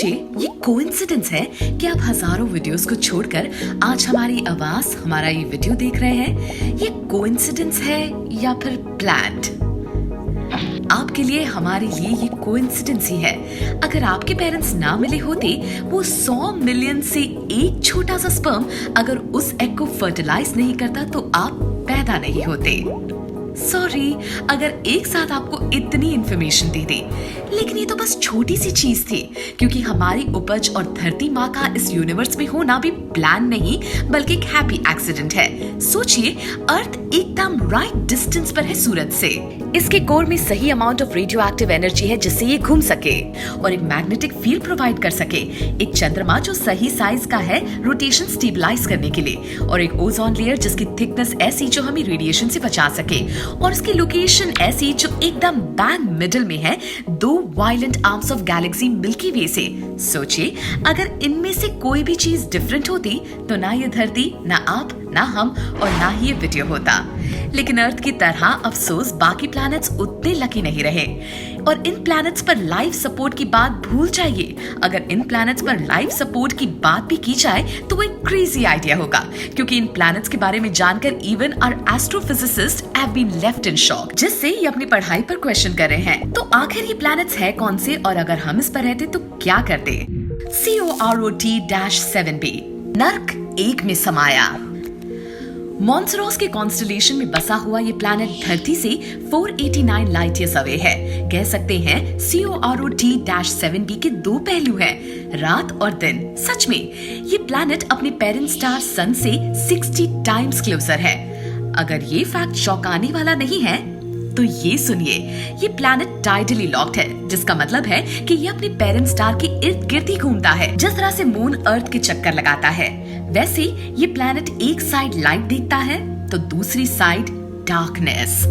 सोचिए, ये कोइंसिडेंस है कि आप हजारों वीडियोस को छोड़कर आज हमारी आवाज, हमारा ये वीडियो देख रहे हैं। ये कोइंसिडेंस है या फिर प्लान्ड? आपके लिए, हमारे लिए ये कोइंसिडेंस ही है। अगर आपके पेरेंट्स ना मिले होते, वो 100 मिलियन से एक छोटा सा स्पर्म अगर उस एग को फर्टिलाइज नहीं करता तो आप पैदा नहीं होते। सॉरी अगर एक साथ आपको इतनी इंफॉर्मेशन दे दे, लेकिन ये तो बस छोटी सी चीज थी, क्योंकि हमारी उपज और धरती माँ का इस यूनिवर्स में होना भी प्लान नहीं बल्कि एक हैप्पी एक्सीडेंट है। सोचिए, अर्थ एकदम राइट डिस्टेंस पर है सूरज से। इसके कोर में सही amount of radio active energy है जिससे ये घूम सके और एक मैग्नेटिक फील्ड प्रोवाइड कर सके। एक चंद्रमा जो सही साइज का है रोटेशन स्टेबलाइज करने के लिए, और एक ओजोन लेयर जिसकी थिकनेस ऐसी जो हमें रेडिएशन से बचा सके, और उसकी लोकेशन ऐसी जो एकदम बैंग मिडिल में है दो violent arms of galaxy Milky Way से। सोचिए, अगर इनमें से कोई भी चीज डिफरेंट होती तो ना ये धरती, ना आप, ना हम और ना ही ये वीडियो होता। लेकिन अर्थ की तरह अफसोस बाकी प्लैनेट्स उतने लकी नहीं रहे। और इन प्लैनेट्स पर लाइफ सपोर्ट की बात भूल जाइए। अगर इन प्लैनेट्स पर लाइफ सपोर्ट की बात भी की जाए तो वो एक क्रेजी आइडिया होगा, क्योंकि इन प्लैनेट्स के बारे में जानकर even our astrophysicist have been left in shock, जिससे ये अपनी पढ़ाई पर क्वेश्चन कर रहे हैं। तो आखिर ये प्लैनेट्स है कौन से, और अगर हम इस पर रहते तो क्या करते? COROT-7b नर्क एक में समाया। मॉन्सरोस के कॉन्स्टलेशन में बसा हुआ ये प्लैनेट धरती से 489 लाइट ईयर्स अवे है। कह सकते हैं COROT-7b के दो पहलू हैं, रात और दिन। सच में ये प्लैनेट अपने पेरेंट स्टार सन से 60 टाइम्स क्लोजर है। अगर ये फैक्ट चौंकाने वाला नहीं है तो ये सुनिए, ये प्लैनेट टाइडली लॉक्ड है, जिसका मतलब है कि ये अपने पेरेंट स्टार के इर्द गिर्द ही घूमता है। जिस तरह से मून अर्थ के चक्कर लगाता है, वैसे ये प्लैनेट एक साइड लाइट देखता है तो दूसरी साइड डार्कनेस।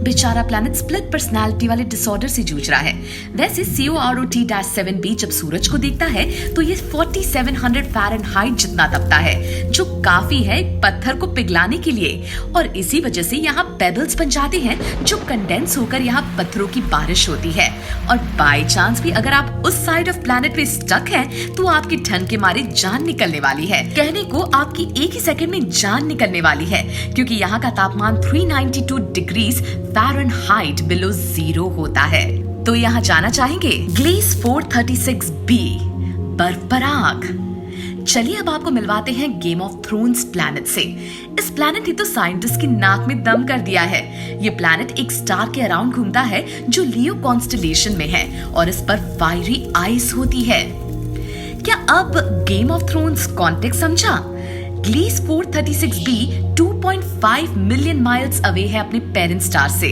बेचारा प्लैनेट स्प्लिट पर्सनालिटी वाले डिसऑर्डर से जूझ रहा है। वैसे COROT-7b जब सूरज को देखता है तो ये 4700 फ़ारेनहाइट जितना तपता है, जो काफी है एक पत्थर को पिघलाने के लिए। और इसी वजह से यहाँ पेबल्स बन जाते हैं जो कंडेंस होकर यहाँ पत्थरों की बारिश होती है। और बाय चांस भी अगर आप उस साइड ऑफ प्लैनेट पे स्टक हैं तो आपकी ठंड के मारे जान निकलने वाली है। कहने को आपकी एक ही सेकंड में जान निकलने वाली है, क्योंकि यहाँ का तापमान 392 डिग्रीज फ़ारेनहाइट बिलो जीरो होता है। तो यहाँ जाना चाहेंगे ग्लेस 436b बर्फ पर आग। चलिए अब आपको मिलवाते हैं गेम ऑफ थ्रोन्स प्लैनेट से। इस प्लैनेट ने तो साइंटिस्ट की नाक में दम कर दिया है। ये प्लैनेट एक स्टार के अराउंड घूमता है जो लियो कॉन्स्टलेशन में है, और इस पर फायरी आइस होती है। क्या अब गेम ऑफ थ्रोन्स कॉन्टेक्स्ट समझा? Glace 436b 2.5 million miles away है अपने पेरेंट स्टार से,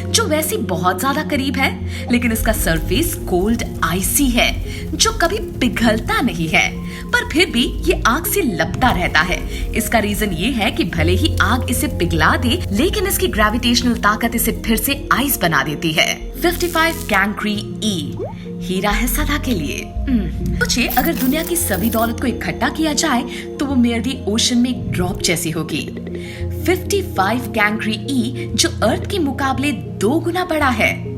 जो वैसे बहुत ज्यादा करीब है, लेकिन इसका सरफेस कोल्ड आइसी है जो कभी पिघलता नहीं है, पर फिर भी ये आग से लपटा रहता है। इसका रीजन ये है कि भले ही आग इसे पिघला दे, लेकिन इसकी ग्रेविटेशनल ताकत इसे फिर से आइस बना देती है। 55 कैंक्री E हीरा है सदा के लिए। सोचिए, अगर दुनिया की सभी दौलत को इकट्ठा किया जाए तो वो मेरवी ओशन में एक ड्रॉप जैसी होगी। 55 कैंक्री E जो अर्थ के मुकाबले 2 गुना बड़ा है।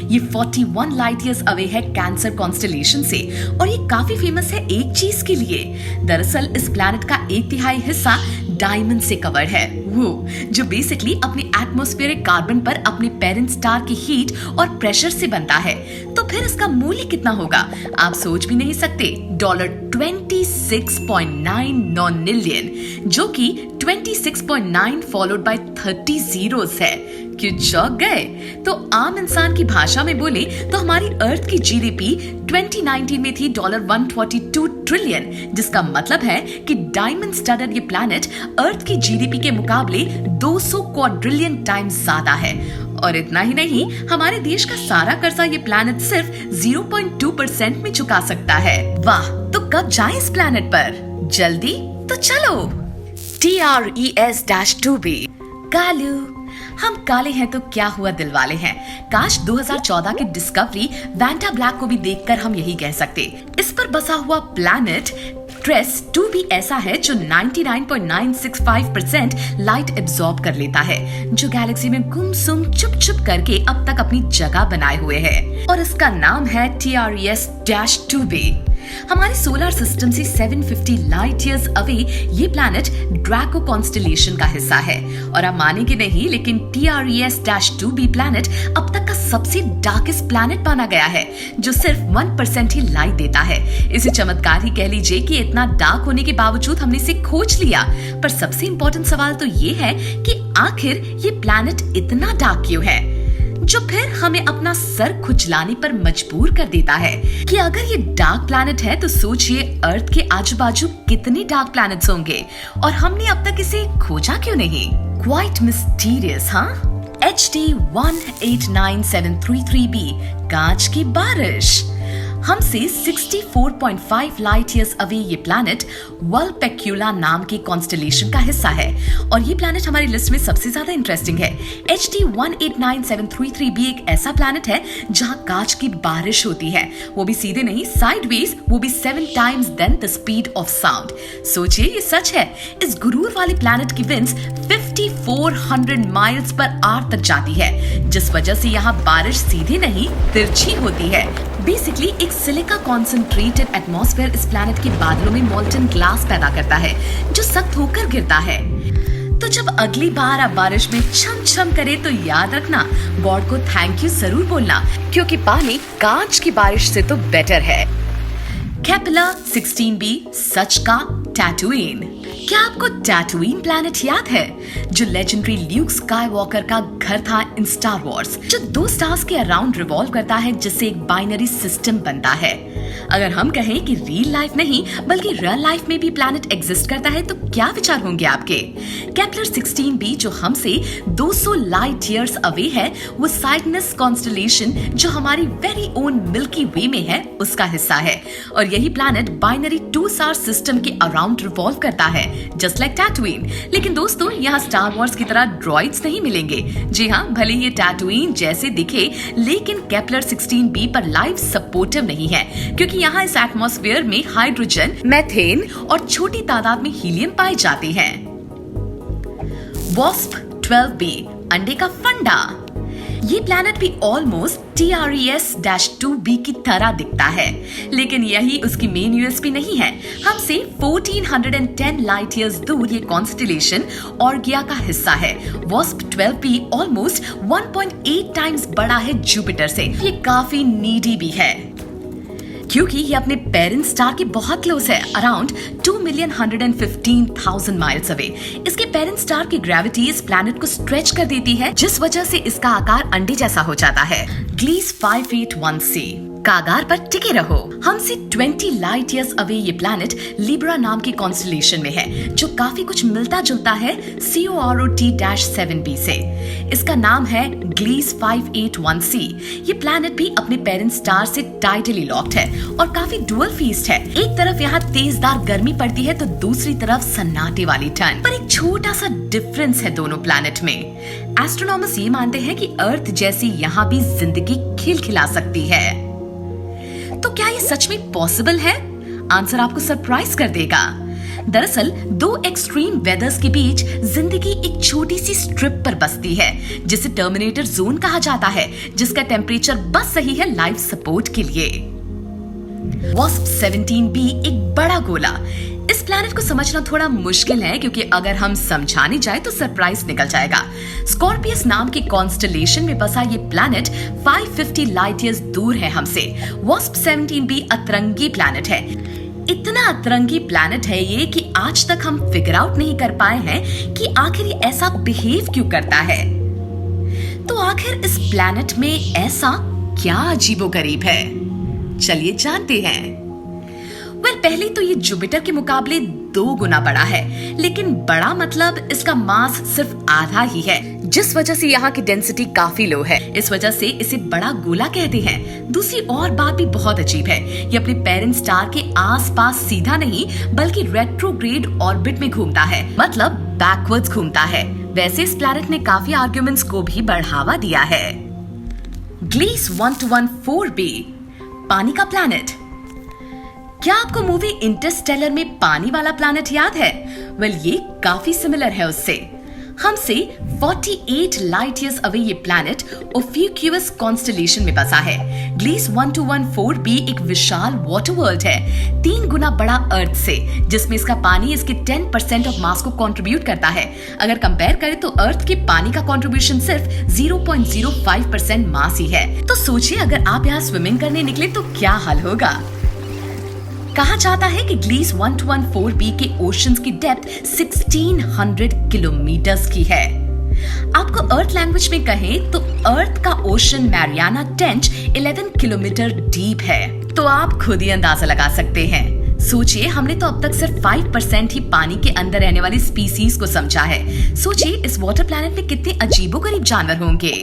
ये 41 लाइट ईयर्स अवे है कैंसर कॉन्स्टलेशन से, और ये काफी फेमस है एक चीज के लिए। दरअसल इस प्लैनेट का 1/3 हिस्सा डायमंड से कवर है, वो जो बेसिकली अपने एटमॉस्फेरिक कार्बन पर अपने पेरेंट स्टार की हीट और प्रेशर से बनता है। तो फिर इसका मूल्य कितना होगा आप सोच भी नहीं सकते। $26.9 मिलियन, जो कि 26.9 फॉलोड बाय 30 zeros है। क्यों चौंक गए? तो आम इंसान की भाषा में बोले तो हमारी अर्थ की GDP 2019 में थी $142 ट्रिलियन, जिसका मतलब है कि डायमंड स्टडड ये प्लैनेट अर्थ की GDP के मुकाबले 200 क्वाड्रिलियन टाइम्स ज्यादा है। और इतना ही नहीं, हमारे देश का सारा कर्जा ये प्लैनेट सिर्फ 0.2% में चुका सकता है। वाह, तो कब जाएं इस प्लैनेट पर? जल्दी तो चलो। TRES-2b कालू। हम काले हैं तो क्या हुआ दिलवाले हैं। काश 2014 की डिस्कवरी वैंटा ब्लैक को भी देखकर हम यही कह सकते। इस पर बसा हुआ प्लैनेट TRES-2b ऐसा है जो 99.965% लाइट एब्सॉर्ब कर लेता है, जो गैलेक्सी में गुमसुम चुप चुप करके अब तक अपनी जगह बनाए हुए है। और इसका नाम है TRES-2b। हमारे सोलर सिस्टम से 750 लाइट ईयर्स अवे ये प्लैनेट ड्रैको कॉन्स्टेलेशन का हिस्सा है। और आप मानेंगे नहीं, लेकिन TRES-2b प्लैनेट अब तक का सबसे डार्केस्ट प्लैनेट माना गया है, जो सिर्फ 1% ही लाइट देता है। इसे चमत्कार ही कह लीजिए कि इतना डार्क होने के बावजूद हमने इसे खोज लिया। पर सबसे इंपॉर्टेंट सवाल तो ये है कि आखिर ये प्लैनेट इतना डार्क क्यों है, जो फिर हमें अपना सर खुजलाने पर मजबूर कर देता है कि अगर ये डार्क प्लैनेट है तो सोचिए अर्थ के आजू बाजू कितने डार्क प्लैनेट्स होंगे, और हमने अब तक इसे खोजा क्यों नहीं। क्वाइट मिस्टीरियस, हाँ। HD 189733b, कांच की बारिश। हमसे 64.5 लाइट ईयर्स अवे ये प्लैनेट वल्पेक्युला नाम के कॉन्स्टेलेशन का हिस्सा है, और ये प्लैनेट हमारी लिस्ट में सबसे ज्यादा इंटरेस्टिंग है। HD 189733b एक ऐसा प्लैनेट है जहां कांच की बारिश होती है, वो भी सीधे नहीं, साइडवेज, वो भी 7 times than the speed of sound. सोचिए ये सच है। इस गुरूर वाले प्लैनेट की विंड्स 5400 माइल्स पर आवर तक जाती है, जिस वजह से यहाँ बारिश सीधी नहीं तिरछी होती है। बेसिकली एक सिलिका कॉन्सेंट्रेटेड एटमॉस्फेयर इस प्लैनेट के बादलों में मोल्टन ग्लास पैदा करता है, जो सख्त होकर गिरता है। तो जब अगली बार आप बारिश में छम छम करे तो याद रखना, गॉड को थैंक यू जरूर बोलना, क्योंकि पानी कांच की बारिश से तो बेटर है। Kepler-16b, सच का टैटूइन। क्या आपको टैटूइन प्लैनेट याद है, जो लेजेंडरी ल्यूक स्काईवॉकर का घर था इन स्टार वॉर्स, जो 2 स्टार्स के अराउंड रिवॉल्व करता है, जिससे एक बाइनरी सिस्टम बनता है। अगर हम कहें कि रियल लाइफ नहीं बल्कि रियल लाइफ में भी प्लैनेट एग्जिस्ट करता है तो क्या विचार होंगे आपके। Kepler-16b जो हमसे 200 लाइट ईयर्स अवे है, वो साइग्नस कॉन्स्टेलेशन जो हमारी वेरी ओन मिल्की वे में है उसका हिस्सा है, और यही प्लैनेट बाइनरी 2 स्टार सिस्टम के अराउंड रिवॉल्व करता है, जस्ट लाइक टैटूइन। लेकिन दोस्तों, यहाँ स्टार वॉर्स की तरह ड्रॉइड्स नहीं मिलेंगे। जी हाँ, भले ये टैटूइन जैसे दिखे, लेकिन Kepler-16b पर लाइफ सपोर्टिव नहीं है, क्योंकि यहाँ इस एटमॉस्फेयर में हाइड्रोजन, मीथेन और छोटी तादाद में हीलियम पाए जाते हैं। WASP-12b, अंडे का फंडा। ये प्लैनेट भी ऑलमोस्ट TRES-2b की तरह दिखता है, लेकिन यही उसकी मेन यूएसपी नहीं है। हमसे 1410 लाइट ईयर्स दूर ये कॉन्स्टेलेशन ऑर्गिया का हिस्सा है। WASP-12b ऑलमोस्ट 1.8 टाइम्स बड़ा है जुपिटर से। ये काफी नीडी भी है, क्योंकि ये अपने पेरेंट स्टार के बहुत क्लोज है, अराउंड 2,115,000 माइल्स अवे। इसके पेरेंट स्टार की ग्रेविटी इस प्लैनेट को स्ट्रेच कर देती है, जिस वजह से इसका आकार अंडे जैसा हो जाता है। ग्लीस 581c, कागार पर टिके रहो। हमसे 20 लाइट ईयर्स अवे ये प्लैनेट लिब्रा नाम के कॉन्स्टेलेशन में है, जो काफी कुछ मिलता जुलता है COROT-7b से। इसका नाम है ग्लीस 581c। ये प्लैनेट भी अपने पेरेंट स्टार से टाइटली लॉक्ड है और काफी डुअल फेस्ड है। एक तरफ यहाँ तेजदार गर्मी पड़ती है तो दूसरी तरफ सन्नाटे वाली ठंड। पर एक छोटा सा डिफरेंस है दोनों प्लैनेट में। एस्ट्रोनॉमर्स ये मानते हैं कि अर्थ जैसी यहाँ भी जिंदगी खिलखिला सकती है। तो क्या ये सच में पॉसिबल है? आंसर आपको सरप्राइज कर देगा। दरअसल 2 एक्सट्रीम वेदर्स के बीच जिंदगी एक छोटी सी स्ट्रिप पर बसती है, जिसे टर्मिनेटर जोन कहा जाता है, जिसका टेम्परेचर बस सही है लाइफ सपोर्ट के लिए। WASP-17b एक बड़ा गोला। इस प्लैनेट को समझना थोड़ा मुश्किल है, क्योंकि अगर हम समझाने जाए तो सरप्राइज निकल जाएगा। स्कॉर्पियस नाम के कॉन्स्टेलेशन में बसा ये प्लैनेट 550 लाइट ईयर्स दूर है हमसे। WASP-17b अतरंगी प्लैनेट है। इतना अतरंगी प्लैनेट है ये कि आज तक हम फिगर आउट नहीं कर पाए हैं कि आखिर ये ऐसा बिहेव क्यों करता है। तो आखिर इस प्लैनेट में ऐसा क्या अजीबोगरीब है, चलिए जानते हैं। पहले तो ये जुपिटर के मुकाबले 2 गुना बड़ा है, लेकिन बड़ा मतलब इसका मास सिर्फ आधा ही है, जिस वजह से यहाँ की डेंसिटी काफी लो है। इस वजह से इसे बड़ा गोला कहते हैं। दूसरी और बात भी बहुत अजीब है, ये अपने पेरेंट स्टार के आसपास सीधा नहीं बल्कि रेट्रोग्रेड ऑर्बिट में घूमता है, मतलब बैकवर्ड्स घूमता है। वैसे इस प्लैनेट ने काफी आर्ग्यूमेंट्स को भी बढ़ावा दिया है। ग्लीस 1214b, पानी का प्लैनेट। क्या आपको मूवी इंटरस्टेलर में पानी वाला प्लैनेट याद है? वेल, ये काफी सिमिलर है उससे। हमसे 48 लाइट ईयर्स अवे ये प्लैनेट ओफ्यूक्यूअस कॉन्स्टेलेशन में बसा है। ग्लीस 1214b एक विशाल वाटर वर्ल्ड है, 3 गुना बड़ा अर्थ से, जिसमें इसका पानी इसके 10% ऑफ मास को कंट्रीब्यूट करता है। अगर कंपेयर करें तो अर्थ के पानी का कंट्रीब्यूशन सिर्फ 0.05% मास ही है। तो सोचिए अगर आप यहाँ स्विमिंग करने निकले तो क्या हाल होगा। कहा जाता है कि ग्लीस 1214b के ओशंस की डेप्थ 1600 किलोमीटर्स की है। आपको अर्थ लैंग्वेज में कहें तो अर्थ का ocean Mariana trench 11 kilometre deep है। तो आप खुद ही अंदाजा लगा सकते हैं। सोचिए हमने तो अब तक सिर्फ 5% ही पानी के अंदर रहने वाली स्पीसीज को समझा है। सोचिए इस वाटर प्लैनेट में कितने अजीबोगरीब जानवर होंगे।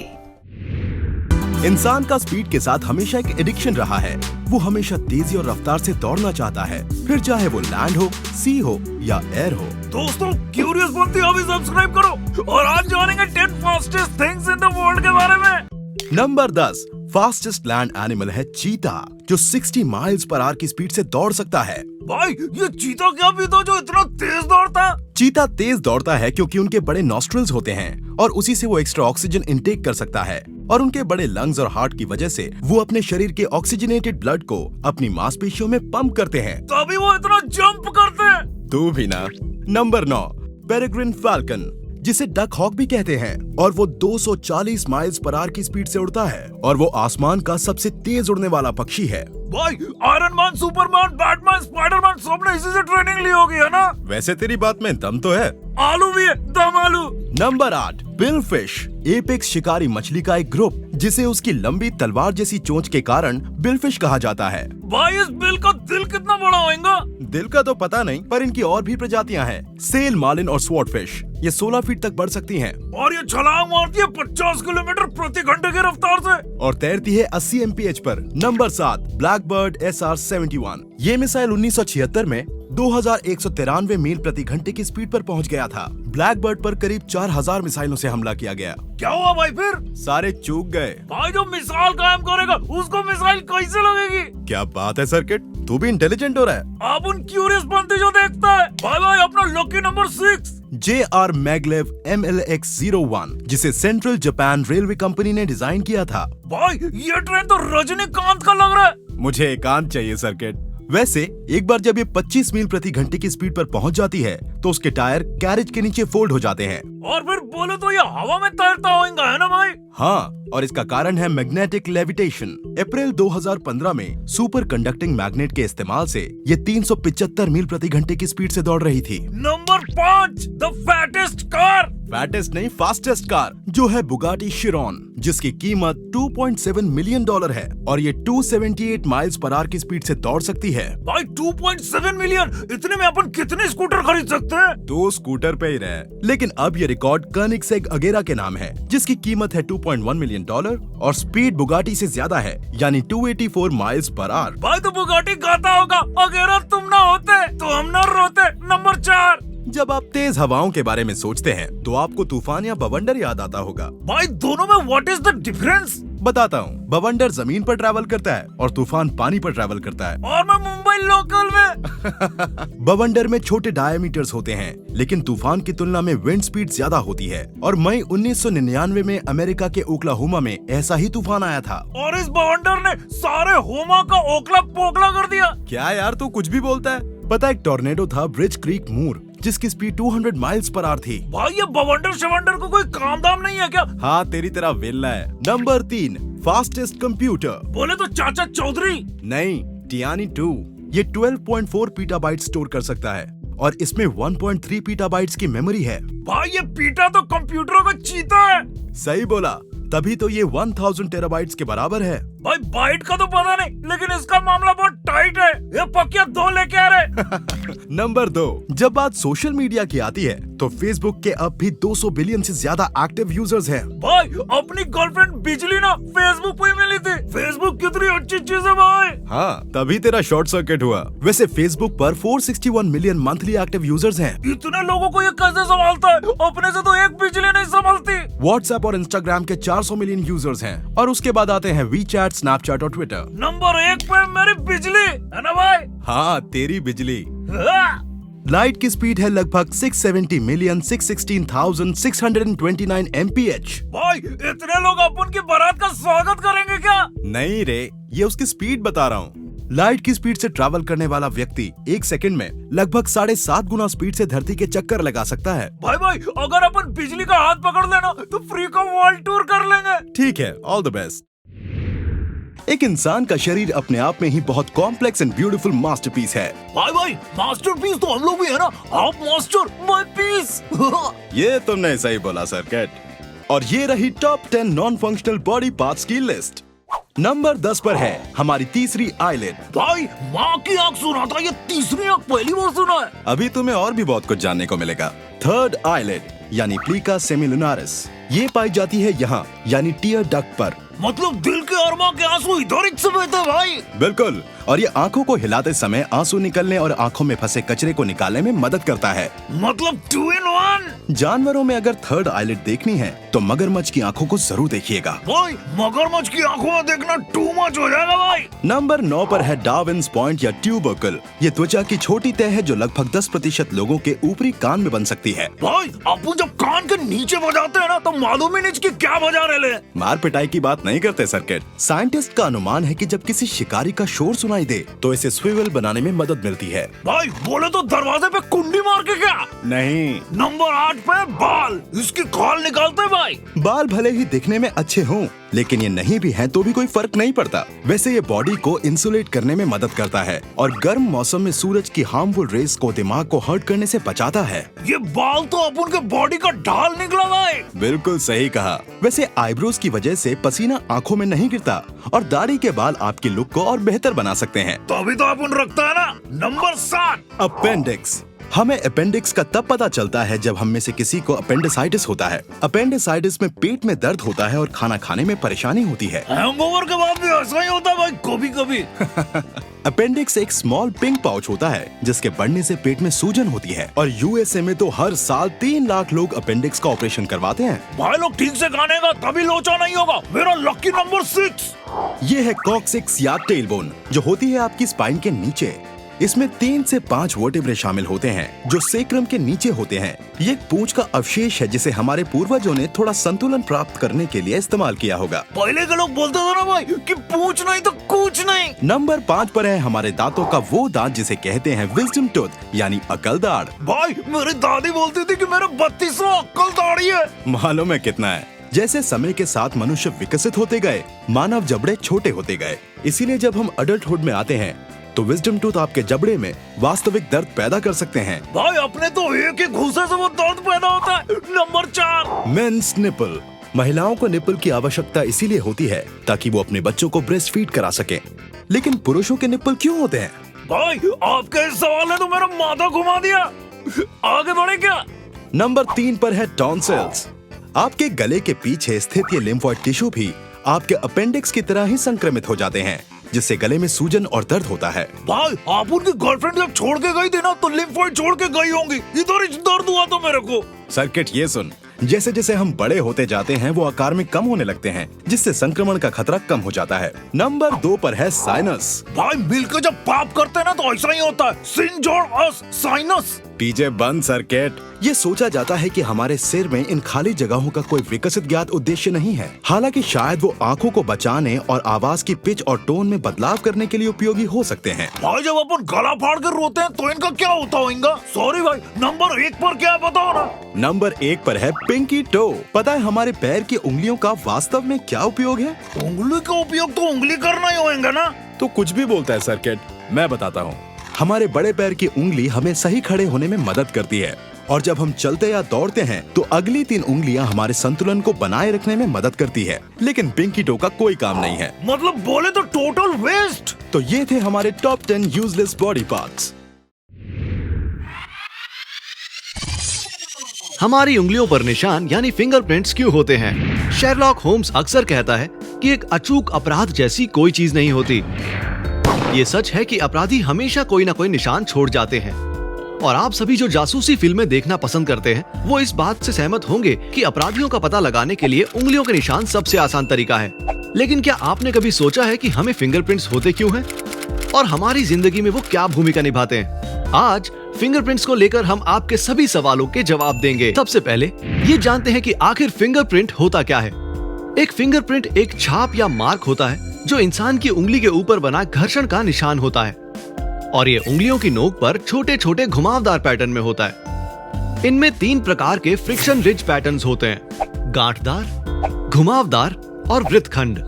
इंसान का स्पीड के साथ हमेशा एक एडिक्शन रहा है। वो हमेशा तेजी और रफ्तार से दौड़ना चाहता है, फिर चाहे वो लैंड हो, सी हो या एयर हो। दोस्तों, क्यूरियस बुद्धि अभी सब्सक्राइब करो और आज जानेंगे 10 fastest things in the world के बारे में। नंबर 10 फास्टेस्ट लैंड एनिमल है चीता, जो 60 माइल्स पर आवर की स्पीड से दौड़ सकता है। भाई, ये चीता क्या पीता जो इतना तेज दौड़ता? चीता तेज दौड़ता है क्योंकि उनके बड़े नॉस्ट्रल्स होते हैं और उसी से वो एक्स्ट्रा ऑक्सीजन इनटेक कर सकता है, और उनके बड़े लंग्स और हार्ट की वजह से वो अपने शरीर के ऑक्सीजनेटेड ब्लड को अपनी मांसपेशियों में पंप करते हैं। तभी वो इतना जंप करते हैं। तू भी ना। नंबर 9 पेरेग्रिन फाल्कन, जिसे डक हॉक भी कहते हैं, और वो 240 माइल्स पर आवर की स्पीड से उड़ता है और वो आसमान का सबसे तेज उड़ने वाला पक्षी है। भाई, iron man, Superman, Batman, Spiderman सबने इसी से ट्रेनिंग ली होगी, है ना? वैसे तेरी बात में दम तो है। आलू भी है, दम आलू। नंबर 8 बिल फिश, एपेक्स शिकारी मछली का एक ग्रुप, जिसे उसकी लंबी तलवार जैसी चोंच के कारण बिल फिश कहा जाता है। भाई, इस बिल का दिल कितना बड़ा होगा? दिल का तो पता नहीं, पर इनकी और भी प्रजातियां हैं। सेल मार्लिन और स्वॉर्ड फिश, ये 16 फीट तक बढ़ सकती हैं। और ये छलांग मारती है 50 किलोमीटर प्रति घंटे की रफ्तार से और तैरती है 80 mph पर। नंबर 7 ब्लैकबर्ड SR-71, ये मिसाइल 1976 में 2193 मील प्रति घंटे की स्पीड पर पहुंच गया था। ब्लैकबर्ड पर करीब 4000 मिसाइलों से हमला किया गया। क्या हुआ भाई फिर? सारे चूक गए। भाई, जो मिसाइल कायम करेगा उसको मिसाइल कैसे लगेगी? क्या बात है सर्किट, तू भी इंटेलिजेंट हो रहा है। अब उन क्यूरियस बनते जो देखता है। भाई अपना lucky number 6 JR Maglev MLX-01, जिसे सेंट्रल जापान रेलवे कंपनी ने डिजाइन किया था। भाई, ये ट्रेन तो रजनीकांत का लग रहा है। मुझे एकांत चाहिए सर्किट। वैसे एक बार जब ये 25 मील प्रति घंटे की स्पीड पर पहुंच जाती है तो उसके टायर कैरेज के नीचे फोल्ड हो जाते हैं। और फिर बोले तो ये हवा में तैरता होगा, है ना भाई? हाँ, और इसका कारण है मैग्नेटिक लेविटेशन। अप्रैल 2015 में सुपर कंडक्टिंग मैग्नेट के इस्तेमाल से ये 375 मील प्रति घंटे की स्पीड से दौड़ रही थी। Number 5 the fattest car, fattest नहीं फास्टेस्ट कार, जो है बुगाटी शिरॉन, जिसकी कीमत $2.7 मिलियन है और ये 278 माइल्स पर आवर की स्पीड से दौड़ सकती है। भाई 2.7 मिलियन, इतने में अपन कितने स्कूटर खरीद सकते हैं? 2 स्कूटर पे ही रहे। लेकिन अब ये रिकॉर्ड कर्निगसेग अगेरा के नाम है, जिसकी कीमत है $2.1 मिलियन और स्पीड बुगाटी से ज्यादा है, यानी 284 माइल्स पर आवर। भाई तो बुगाटी गाता होगा, अगर तुम ना होते तो हम ना रोते। नंबर 4 जब आप तेज हवाओं के बारे में सोचते हैं तो आपको तूफान या बवंडर याद आता होगा। भाई, दोनों में व्हाट इज द डिफरेंस? बताता हूँ। बवंडर जमीन पर ट्रैवल करता है और तूफान पानी पर ट्रैवल करता है। और मैं मुंबई लोकल में। बवंडर में छोटे डायमीटर्स होते हैं, लेकिन तूफान की तुलना में विंड स्पीड ज्यादा होती है। और मई 1999 में अमेरिका के ओक्लाहोमा में ऐसा ही तूफान आया था। और इस बवंडर ने सारे होमा का ओखला पोखला कर दिया। क्या यार, तू कुछ भी बोलता है। पता, एक टॉर्नेडो था ब्रिज क्रीक मूर, जिसकी स्पीड 200 माइल्स पर आवर थी। भाई, ये बवंडर शवंडर को कोई काम दाम नहीं है क्या? हाँ, तेरी तरह वेल्ला है। नंबर 3 फास्टेस्ट कंप्यूटर, बोले तो चाचा चौधरी। नहीं, टियानी 2। ये 12.4 पीटाबाइट स्टोर कर सकता है और इसमें 1.3 पीटाबाइट्स की मेमोरी है। भाई, ये पीटा तो कंप्यूटरों का चीता है। सही बोला, तभी तो ये 1000 टेराबाइट्स के बराबर है। भाई, बाइट का तो पता नहीं, लेकिन इसका मामला बहुत टाइट है। ये पक्किया 2 लेके आ रहे। नंबर 2 जब बात सोशल मीडिया की आती है तो फेसबुक के अब भी 200 बिलियन से ज्यादा एक्टिव यूजर्स हैं। भाई, अपनी गर्लफ्रेंड बिजली ना फेसबुक पे मिली थी। फेसबुक कितनी अच्छी चीज है भाई। हाँ, तभी तेरा शॉर्ट सर्किट हुआ। वैसे फेसबुक पर 461 मिलियन मंथली एक्टिव यूजर्स हैं। इतने लोगों को ये कैसे संभालता है? अपने से तो एक बिजली नहीं संभालती। व्हाट्सएप और इंस्टाग्राम के 400 मिलियन यूजर्स हैं और उसके बाद आते हैं वीचैट, स्नैपचैट और ट्विटर। नंबर 1 पे मेरी बिजली है ना भाई। हाँ, तेरी बिजली। लाइट की स्पीड है लगभग 670,616,629 mph। भाई इतने लोग अपन की बारात का स्वागत करेंगे क्या? नहीं रे, ये उसकी स्पीड बता रहा हूँ। लाइट की स्पीड से ट्रैवल करने वाला व्यक्ति 1 सेकंड में लगभग 7.5 गुना स्पीड से धरती के चक्कर लगा सकता है। भाई अगर अपन बिजली का हाथ पकड़ लेना तो फ्री का वर्ल्ड टूर कर लेंगे। ठीक है, ऑल द बेस्ट। एक इंसान का शरीर अपने आप में ही बहुत कॉम्प्लेक्स एंड ब्यूटीफुल मास्टरपीस है। भाई मास्टरपीस तो हम लोग भी है ना। आप मास्टर, मैं पीस। ये तुमने सही बोला सर्किट। और ये रही top 10 non functional body parts की लिस्ट। नंबर 10 पर है हमारी तीसरी आईलिड। भाई माँ की आँख सुना था, ये तीसरी आँख पहली बार सुना है। अभी तुम्हें और भी बहुत कुछ जानने को मिलेगा। थर्ड आईलिड यानी प्लीका सेमिलुनारिस, ये पाई जाती है यहाँ यानी टीयर डक्ट पर। मतलब दिल के और माँ के आंसू इधर ही से बहते भाई। बिल्कुल, और ये आंखों को हिलाते समय आंसू निकलने और आंखों में फंसे कचरे को निकालने में मदद करता है। मतलब 2 in 1। जानवरों में अगर थर्ड आईलिड देखनी है तो मगरमच्छ की आंखों को जरूर देखिएगा। भाई मगरमच्छ की आंखों में देखना टू मच हो जाएगा भाई। नंबर 9 पर है डार्विन्स पॉइंट या ट्यूबरकल। ये त्वचा की छोटी तह है जो लगभग 10% लोगों के ऊपरी कान में बन सकती है। भाई अपन जब कान के नीचे बजाते हैं ना तो मालूम ही नहीं कि क्या बजा रहे। मार पिटाई की बात नहीं करते सर्किट। साइंटिस्ट का अनुमान है कि जब किसी शिकारी का शोर सुनाई दे तो इसे स्विवल बनाने में मदद मिलती है। भाई बोले तो दरवाजे पे कुंडी मार के क्या? नहीं। नंबर 8 पे बाल, इसकी खाल निकालते भाई। बाल भले ही दिखने में अच्छे हों, लेकिन ये नहीं भी हैं तो भी कोई फर्क नहीं पड़ता। वैसे ये बॉडी को इंसुलेट करने में मदद करता है और गर्म मौसम में सूरज की हार्मफुल रेस को दिमाग को हर्ट करने से बचाता है। ये बाल तो अपन के बॉडी का ढाल निकला भाई। बिल्कुल सही कहा। वैसे आईब्रोज की वजह से पसीना आंखों में नहीं गिरता और दाढ़ी के बाल आपकी लुक को और बेहतर बना सकते हैं। तो अभी तो अपन रखता है ना। Number 7 appendix. हमें अपेंडिक्स का तब पता चलता है जब हम में से किसी को अपेंडिसाइटिस होता है। अपेंडिसाइटिस में पेट में दर्द होता है और खाना खाने में परेशानी होती है। हैंगओवर के बाद भी ऐसा ही होता है भाई कभी कभी। अपेंडिक्स एक स्मॉल पिंक पाउच होता है जिसके बढ़ने से पेट में सूजन होती है और यूएसए में तो हर साल 3 लाख लोग अपेंडिक्स का ऑपरेशन करवाते हैं। भाई लोग ठीक से खाने का तभी लोचा नहीं होगा। मेरा लकी नंबर 6 ये है कॉक्सिक्स या टेलबोन, जो होती है आपकी स्पाइन के नीचे। इसमें 3 से 5 वर्टेब्रे शामिल होते हैं जो सेक्रम के नीचे होते हैं। ये एक पूंछ का अवशेष है जिसे हमारे पूर्वजों ने थोड़ा संतुलन प्राप्त करने के लिए इस्तेमाल किया होगा। पहले के लोग बोलते थे ना भाई कि पूंछ नहीं तो कुछ नहीं। नंबर 5 पर है हमारे दांतों का वो दांत जिसे कहते हैं विजडम टूथ यानी अकल दाढ़। भाई मेरी दादी बोलती थी कि मेरा 32वां अक्ल दाढ़ी है। मालूम है कितना है? जैसे समय के साथ मनुष्य विकसित होते गए, मानव जबड़े छोटे होते गए। इसीलिए जब हम अडल्टहुड में आते हैं तो विजडम टूथ आपके जबड़े में वास्तविक दर्द पैदा कर सकते हैं। भाई अपने तो एक ही घूसे से वो दर्द पैदा होता है। Number 4 men's nipple. महिलाओं को निपल की आवश्यकता इसीलिए होती है ताकि वो अपने बच्चों को ब्रेस्ट फीड करा सके। लेकिन पुरुषों के निपल क्यों होते हैं? भाई आपके इस सवाल ने तो मेरा माथा घुमा दिया। आगे बढ़े क्या? नंबर 3 पर है टॉन्सिल्स। आपके गले के पीछे स्थित ये लिम्फोइड टिश्यू भी आपके अपेंडिक्स की तरह ही संक्रमित हो जाते हैं, जिससे गले में सूजन और दर्द होता है। भाई आप उनकी गर्लफ्रेंड जब छोड़ के गई थी ना तो लिम्फोइड छोड़ के गई होंगी। इधर ही दर्द हुआ तो मेरे को। सर्किट ये सुन, जैसे जैसे हम बड़े होते जाते हैं वो आकार में कम होने लगते हैं, जिससे संक्रमण का खतरा कम हो जाता है। नंबर 2 पर है साइनस। भाई मिलकर जब पाप करते हैं ना तो ऐसा ही होता है। सिन जोड़ अस साइनस। पीछे बंद सर्किट। ये सोचा जाता है कि हमारे सिर में इन खाली जगहों का कोई विकसित ज्ञात उद्देश्य नहीं है। हालांकि शायद वो आंखों को बचाने और आवाज की पिच और टोन में बदलाव करने के लिए उपयोगी हो सकते हैं। भाई जब अपन गला फाड़ कर रोते हैं तो इनका क्या होता होगा? सॉरी भाई, नंबर 1 पर क्या बताओ ना। नंबर 1 पर है पिंकी टो। पता है हमारे पैर की उंगलियों का वास्तव में क्या उपयोग है? उंगली का उपयोग तो उंगली करना ही होगा ना। तो कुछ भी बोलता है सर्किट, मैं बताता हूँ। हमारे बड़े पैर की उंगली हमें सही खड़े होने में मदद करती है और जब हम चलते या दौड़ते हैं तो अगली 3 उंगलियां हमारे संतुलन को बनाए रखने में मदद करती है। लेकिन पिंकी टो का कोई काम नहीं है। मतलब बोले तो टोटल वेस्ट। तो ये थे हमारे टॉप 10 यूजलेस बॉडी पार्ट्स। हमारी उंगलियों पर निशान यानी फिंगरप्रिंट्स क्यों होते हैं? शेरलॉक होम्स अक्सर कहता है कि एक अचूक अपराध जैसी कोई चीज नहीं होती। ये सच है कि अपराधी हमेशा कोई ना कोई निशान छोड़ जाते हैं और आप सभी जो जासूसी फिल्में देखना पसंद करते हैं वो इस बात से सहमत होंगे कि अपराधियों का पता लगाने के लिए उंगलियों के निशान सबसे आसान तरीका है। लेकिन क्या आपने कभी सोचा है कि हमें फिंगरप्रिंट्स होते क्यों हैं और हमारी जिंदगी में वो क्या भूमिका निभाते हैं? आज फिंगरप्रिंट्स को लेकर हम आपके सभी सवालों के जवाब देंगे। सबसे पहले ये जानते हैं कि आखिर फिंगरप्रिंट होता क्या है। एक फिंगरप्रिंट एक छाप या मार्क होता है जो इंसान की उंगली के ऊपर बना घर्षण का निशान होता है और ये उंगलियों की नोक पर छोटे छोटे घुमावदार पैटर्न में होता है। इनमें 3 प्रकार के फ्रिक्शन रिज पैटर्न्स होते हैं, गांठदार, घुमावदार और वृत्तखंड।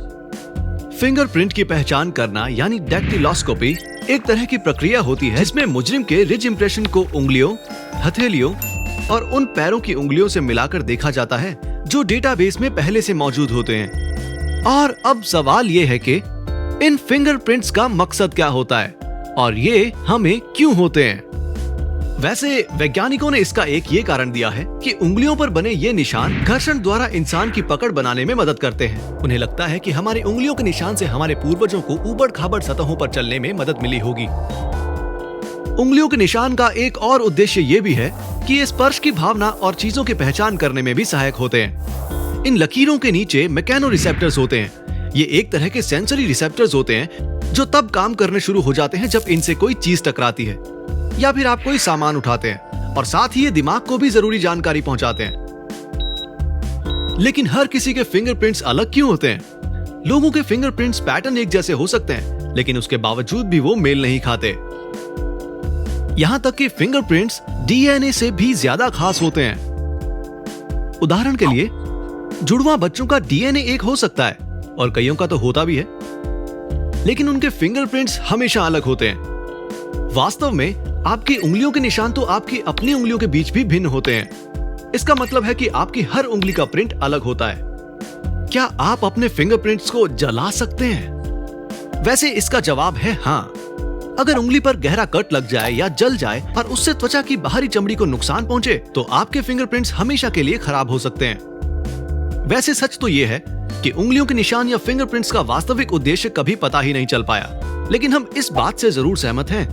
फिंगरप्रिंट की पहचान करना यानी डैक्टिलोस्कोपी एक तरह की प्रक्रिया होती है जिसमें मुजरिम के रिज इंप्रेशन को उंगलियों, हथेलियों और उन पैरों की उंगलियों से मिलाकर देखा जाता है जो डेटाबेस में पहले से मौजूद होते हैं। और अब सवाल ये है कि इन फिंगरप्रिंट्स का मकसद क्या होता है और ये हमें क्यों होते हैं। वैसे वैज्ञानिकों ने इसका एक ये कारण दिया है कि उंगलियों पर बने ये निशान घर्षण द्वारा इंसान की पकड़ बनाने में मदद करते हैं। उन्हें लगता है कि हमारी उंगलियों के निशान से हमारे पूर्वजों को ऊबड़-खाबड़ सतहों पर चलने में मदद मिली होगी। उंगलियों के निशान का एक और उद्देश्य ये भी है कि ये स्पर्श की भावना और चीजों की पहचान करने में भी सहायक होते हैं। इन लकीरों के नीचे मैकेनो रिसेप्टर्स होते हैं। ये एक तरह के सेंसरी रिसेप्टर्स होते हैं जो तब काम करने शुरू हो जाते हैं जब इनसे कोई चीज टकराती है या फिर आप कोई सामान उठाते हैं और साथ ही ये दिमाग को भी जरूरी जानकारी पहुंचाते हैं। लेकिन हर किसी के फिंगरप्रिंट्स अलग क्यों होते हैं? लोगों के फिंगरप्रिंट्स पैटर्न एक जैसे हो सकते हैं लेकिन उसके बावजूद भी वो मेल नहीं खाते। यहां तक कि फिंगरप्रिंट्स डीएनए से भी ज्यादा खास होते हैं। उदाहरण के लिए जुड़वा बच्चों का डीएनए एक हो सकता है और कईयों का तो होता भी है, लेकिन उनके फिंगरप्रिंट्स हमेशा अलग होते हैं। वास्तव में आपकी उंगलियों के निशान तो आपकी अपनी उंगलियों के बीच भी भिन्न होते हैं। इसका मतलब है कि आपकी हर उंगली का प्रिंट अलग होता है। क्या आप अपने फिंगरप्रिंट्स को जला सकते हैं? वैसे इसका जवाब है हाँ। अगर उंगली पर गहरा कट लग जाए या जल जाए और उससे त्वचा की बाहरी चमड़ी को नुकसान पहुंचे तो आपके फिंगरप्रिंट्स हमेशा के लिए खराब हो सकते हैं। वैसे सच तो ये है कि उंगलियों के निशान या फिंगरप्रिंट्स का वास्तविक उद्देश्य कभी पता ही नहीं चल पाया, लेकिन हम इस बात से जरूर सहमत हैं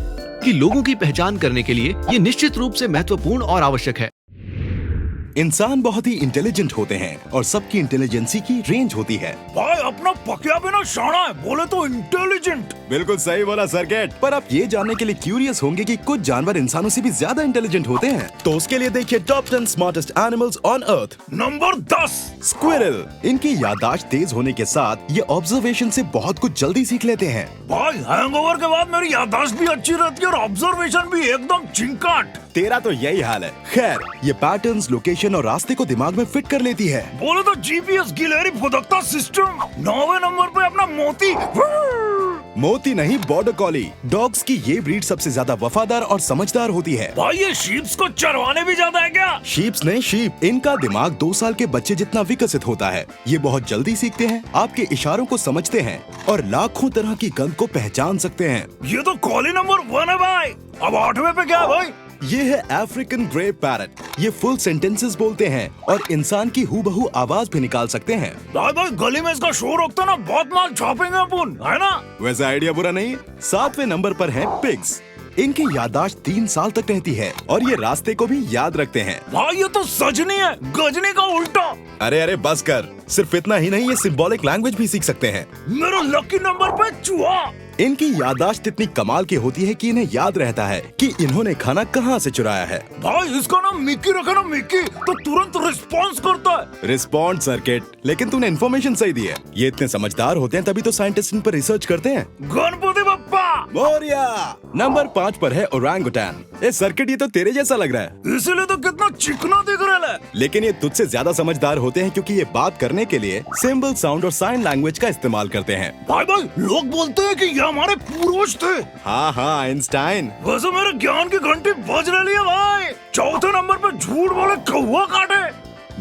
कि लोगों की पहचान करने के लिए ये निश्चित रूप से महत्वपूर्ण और आवश्यक है। इंसान बहुत ही इंटेलिजेंट होते हैं और सबकी इंटेलिजेंसी की रेंज होती है। भाई अपना पकिया भी ना शाना है, बोले तो इंटेलिजेंट। बिल्कुल सही बोला सर्किट। पर आप ये जानने के लिए क्यूरियस होंगे कि कुछ जानवर इंसानों से भी ज्यादा इंटेलिजेंट होते हैं। तो उसके लिए देखिए top 10 smartest animals on earth. Number 10 squirrel. इनकी याददाश्त तेज होने के साथ ये ऑब्जर्वेशन से बहुत कुछ जल्दी सीख लेते हैं। भाई हैंगओवर के बाद मेरी याददाश्त भी अच्छी रहती है और ऑब्जर्वेशन भी एकदम चिंकाट। तेरा तो यही हाल है। खैर, ये पैटर्न्स, लोकेशन और रास्ते को दिमाग में फिट कर लेती है। बोले तो जीपीएस गिलहरी फुदकता सिस्टम। 9वें नंबर पे अपना मोती। मोती नहीं, बॉर्डर कॉली। डॉग्स की ये ब्रीड सबसे ज्यादा वफादार और समझदार होती है। भाई ये शीप्स को चरवाने भी जाता है क्या? शीप्स नहीं, शीप। इनका दिमाग 2 साल के बच्चे जितना विकसित होता है। ये बहुत जल्दी सीखते हैं, आपके इशारों को समझते हैं और लाखों तरह की गंध को पहचान सकते हैं। ये तो कॉली नंबर 1 है भाई। अब 8वें पे क्या है भाई? ये है अफ्रीकन ग्रे पैरट। ये फुल सेंटेंसेस बोलते हैं और इंसान की हूबहू आवाज भी निकाल सकते हैं। भाई गली में इसका शोर रोकता ना, बहुत माल छापेंगे अपन, है ना? वैसे आइडिया बुरा नहीं। 7वें नंबर पर है पिग्स। इनकी याददाश्त 3 साल तक रहती है और ये रास्ते को भी याद रखते हैं। भाई ये तो सजनी है, गजनी का उल्टा। अरे बस कर। सिर्फ इतना ही नहीं, ये सिंबॉलिक लैंग्वेज भी सीख सकते हैं। मेरा लकी नंबर पे चूहा। इनकी याददाश्त इतनी कमाल की होती है कि इन्हें याद रहता है कि इन्होंने खाना कहाँ से चुराया है। भाई इसका नाम मिक्की रखा ना, मिक्की, तो तुरंत रिस्पॉन्स करता है। Respond circuit. लेकिन तूने इन्फॉर्मेशन सही दी है। ये इतने समझदार होते हैं तभी तो साइंटिस्ट इन पर रिसर्च करते हैं। गणपति बप्पा मोरिया। नंबर 5 पर है ओरंगुटान। ए सर्किट, ये तो तेरे जैसा लग रहा है। इसीलिए तो कितना चिकना दिख रहा है। लेकिन ये तुझसे ज्यादा समझदार होते हैं क्योंकि ये बात करने के लिए सिंबल, साउंड और साइन लैंग्वेज का इस्तेमाल करते हैं। भाई लोग बोलते हैं कि ये हमारे पूर्वज थे। हाँ, आइंस्टाइन। वैसे मेरे ज्ञान की घंटी बज रही है भाई। 4थे नंबर पे झूठ बोले कौवा काटे।